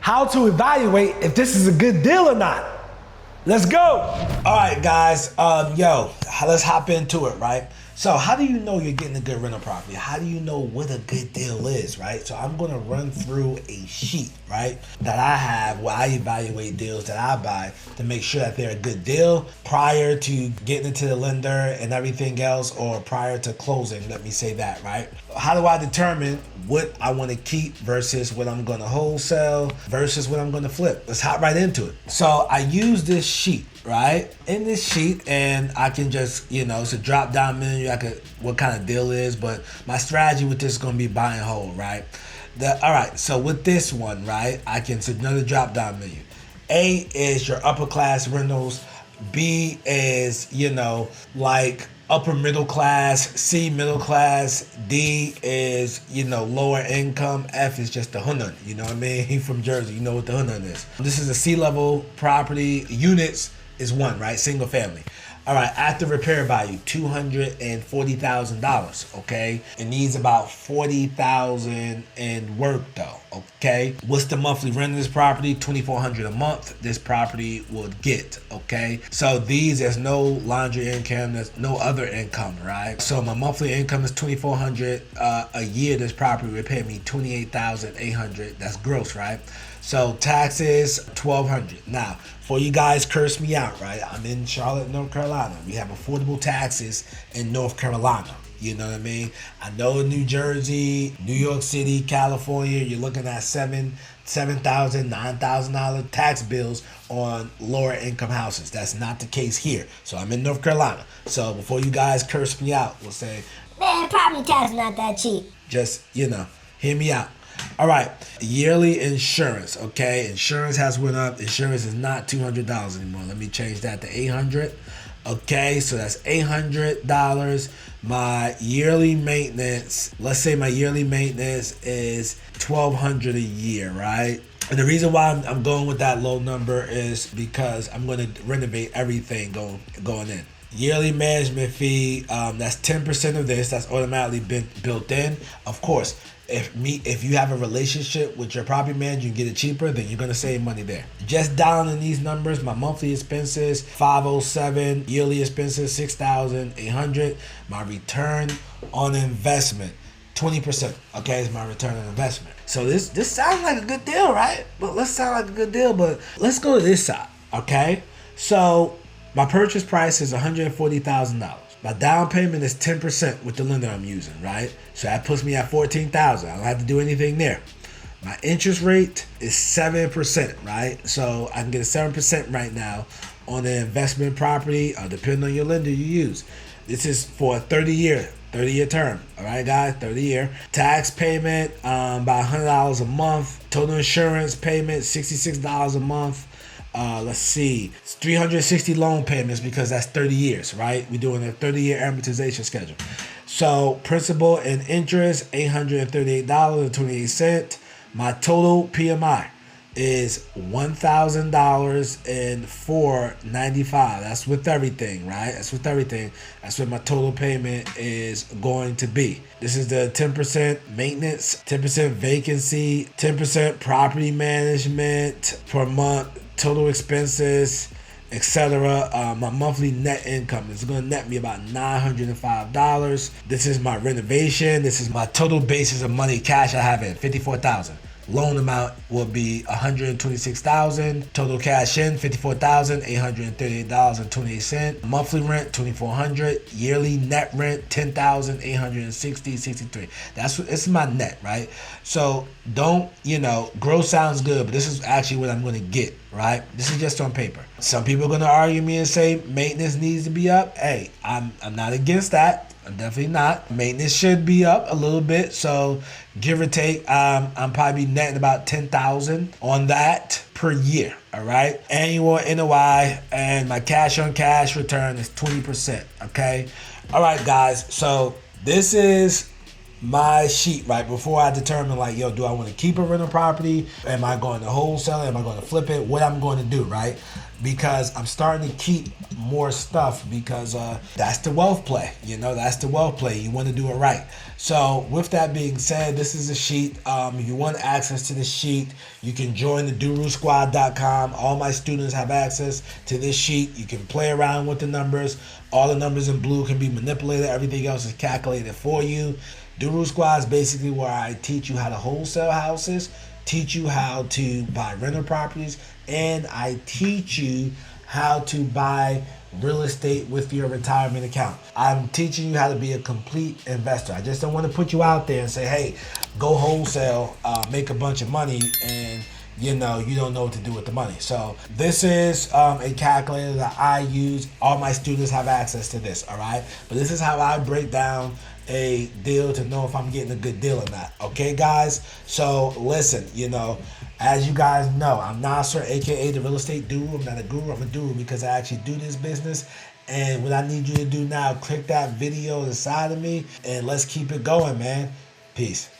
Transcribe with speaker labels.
Speaker 1: how to evaluate if this is a good deal or not. Let's go. All right, guys. Let's hop into it, right? So how do you know you're getting a good rental property? How do you know what a good deal is, right? So I'm gonna run through a sheet, right, that I have where I evaluate deals that I buy to make sure that they're a good deal prior to getting it to the lender and everything else, or prior to closing, let me say that, right? How do I determine what I want to keep versus what I'm going to wholesale versus what I'm going to flip? Let's hop right into it. So I use this sheet, right? In this sheet, and I can just, it's a drop down menu. What kind of deal it is, but my strategy with this is going to be buy and hold, right? All right, so with this one, right, it's another drop down menu. A is your upper class rentals. B is, like upper middle class. C, middle class. D is, lower income. F is just the hunun. You know what I mean? He from Jersey. You know what the hunun is. This is a C-level property. Units is one, right? Single family. All right, after repair value, $240,000, okay? It needs about $40,000 in work though, okay? What's the monthly rent of this property? $2,400 a month this property would get, okay? So there's no laundry income, there's no other income, right? So my monthly income is $2,400 a year. This property would pay me $28,800. That's gross, right? So taxes, $1,200. Now, before you guys curse me out, right? I'm in Charlotte, North Carolina. We have affordable taxes in North Carolina. You know what I mean? I know in New Jersey, New York City, California, you're looking at $7,000, $9,000 tax bills on lower income houses. That's not the case here. So I'm in North Carolina. So before you guys curse me out, we'll say,
Speaker 2: man, property tax not that cheap.
Speaker 1: Just, hear me out. All right, yearly insurance, okay? Insurance has went up. Insurance is not $200 anymore. Let me change that to $800. Okay, so that's $800. My yearly maintenance, let's say my yearly maintenance is $1,200 a year, right? And the reason why I'm going with that low number is because I'm going to renovate everything going in. Yearly management fee, that's 10% of this. That's automatically been built in. Of course, if you have a relationship with your property manager, you can get it cheaper, then you're gonna save money there. Just down in these numbers, my monthly expenses, $507, yearly expenses, $6,800. My return on investment, 20%. Okay, is my return on investment. So this sounds like a good deal, right? But let's go to this side. Okay, so my purchase price is $140,000. My down payment is 10% with the lender I'm using, right? So that puts me at $14,000. I don't have to do anything there. My interest rate is 7%, right? So I can get a 7% right now on an investment property, depending on your lender you use. This is for a 30-year term. All right, guys, 30-year. Tax payment, about $100 a month. Total insurance payment, $66 a month. Let's see, it's 360 loan payments because that's 30 years, right? We're doing a 30-year amortization schedule. So principal and interest, $838.28. My total PMI is $1,000.495. That's with everything, right? That's with everything. That's what my total payment is going to be. This is the 10% maintenance, 10% vacancy, 10% property management per month, total expenses, etc. My monthly net income is going to net me about $905. This is my renovation. This is my total basis of money cash I have in, $54,000. Loan amount will be $126,000. Total cash in $54,838.28. Monthly rent $2,400. Yearly net rent $10,860.63. This is my net, right? So don't, gross sounds good, but this is actually what I'm going to get, right? This is just on paper. Some people are going to argue me and say maintenance needs to be up. Hey, I'm not against that. I'm definitely not. Maintenance should be up a little bit, so give or take, I'm probably netting about $10,000 on that per year. All right, annual NOI, and my cash on cash return is 20%. Okay, all right, guys. So this is my sheet, right, before I determine, like, yo, do I want to keep a rental property? Am I going to wholesale it? Am I going to flip it? What I'm going to do, right? Because I'm starting to keep more stuff because that's the wealth play. That's the wealth play. You want to do it right. So with that being said, this is a sheet. If you want access to this sheet, you can join the DuruSquad.com. All my students have access to this sheet. You can play around with the numbers. All the numbers in blue can be manipulated. Everything else is calculated for you. Duru Squad is basically where I teach you how to wholesale houses, teach you how to buy rental properties, and I teach you how to buy real estate with your retirement account. I'm teaching you how to be a complete investor. I just don't want to put you out there and say, hey, go wholesale, make a bunch of money, and you don't know what to do with the money. So this is a calculator that I use. All my students have access to this, all right? But this is how I break down a deal to know if I'm getting a good deal or not. Okay, guys? So listen, as you guys know, I'm Nasser, aka the real estate guru. I'm not a guru, I'm a guru because I actually do this business. And what I need you to do now, click that video inside of me and let's keep it going, man. Peace.